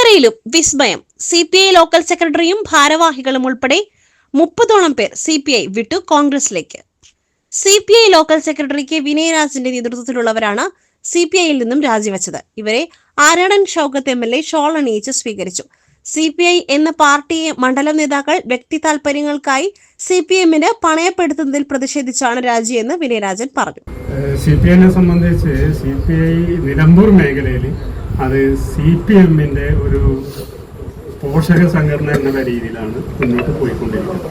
വടകരയിലും വിസ്മയം. CPI local സെക്രട്ടറിയും ഭാരവാഹികളും ഉൾപ്പെടെ 30ഓളം പേർ CPI വിട്ടു കോൺഗ്രസിലേക്ക്. CPI ലോക്കൽ സെക്രട്ടറി കെ വിനയരാജന്റെ നേതൃത്വത്തിലുള്ളവരാണ് CPIയിൽ നിന്നും രാജിവെച്ചത്. ഇവരെ ആരാടൻ ഷൗക്കത്ത് MLA ഷോൾ അണിയിച്ച് സ്വീകരിച്ചു. CPI എന്ന പാർട്ടിയെ മണ്ഡലം നേതാക്കൾ വ്യക്തി താൽപര്യങ്ങൾക്കായി CPMന് പണയപ്പെടുത്തുന്നതിൽ പ്രതിഷേധിച്ചാണ് രാജിയെന്ന് വിനയരാജൻ പറഞ്ഞു. CPIനെ സംബന്ധിച്ച് CPI നിലമ്പൂർ മേഖലയിൽ അത് CPMന്റെ ഒരു പോഷക സംഘടന എന്ന രീതിയിലാണ് മുന്നോട്ട് പോയിക്കൊണ്ടിരിക്കുന്നത്.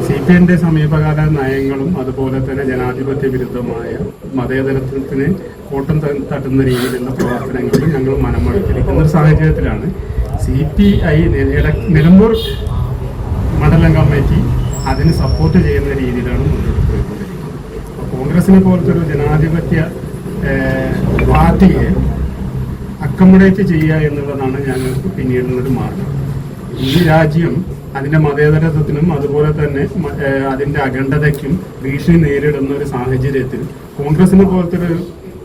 CPIന്റെ സമീപകാല നയങ്ങളും അതുപോലെ തന്നെ ജനാധിപത്യ വിരുദ്ധമായ മതേതരത്വത്തിന് കോട്ടം തട്ടുന്ന രീതിയിലുള്ള പ്രവർത്തനങ്ങളും ഞങ്ങൾ മനമടുത്തിരിക്കുന്ന ഒരു സാഹചര്യത്തിലാണ് CPI നിലമ്പൂർ മണ്ഡലം കമ്മിറ്റി അതിന് സപ്പോർട്ട് ചെയ്യുന്ന രീതിയിലാണ് മുന്നോട്ട് പോയിക്കൊണ്ടിരിക്കുന്നത്. കോൺഗ്രസിനെ പോലത്തെ ഒരു ജനാധിപത്യ പാർട്ടിയെ അക്കോമഡേറ്റ് ചെയ്യുക എന്നുള്ളതാണ് ഞങ്ങൾക്ക് പിന്നീടുള്ളൊരു മാർഗം. ഈ രാജ്യം അതിൻ്റെ മതേതരത്വത്തിനും അതുപോലെ തന്നെ അതിൻ്റെ അഖണ്ഡതയ്ക്കും ഭീഷണി നേരിടുന്ന ഒരു സാഹചര്യത്തിൽ കോൺഗ്രസിനെ പോലത്തെ ഒരു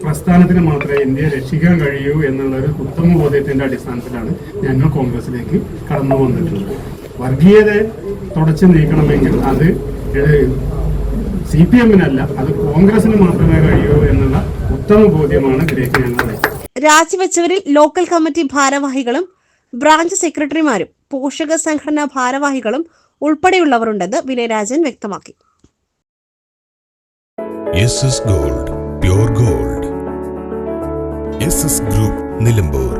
പ്രസ്ഥാനത്തിന് മാത്രമേ ഇന്ത്യയെ രക്ഷിക്കാൻ കഴിയൂ എന്നുള്ളൊരു ഉത്തമ ബോധ്യത്തിൻ്റെ അടിസ്ഥാനത്തിലാണ് ഞങ്ങൾ കോൺഗ്രസിലേക്ക് കടന്നു വന്നിട്ടുള്ളത്. വർഗീയതയെ തുടച്ചു നീക്കണമെങ്കിൽ അത് CPMനല്ല, അത് കോൺഗ്രസിന് മാത്രമേ കഴിയൂ എന്നുള്ള ഉത്തമ ബോധ്യമാണ് ഇതിലേക്ക് ഞങ്ങൾ. രാജിവെച്ചവരിൽ ലോക്കൽ കമ്മിറ്റി ഭാരവാഹികളും ബ്രാഞ്ച് സെക്രട്ടറിമാരും പോഷക സംഘടനാ ഭാരവാഹികളും ഉൾപ്പെടെയുള്ളവരുണ്ടെന്ന് വിനയരാജൻ വ്യക്തമാക്കി. Gold, pure gold. SS group, Nilambur.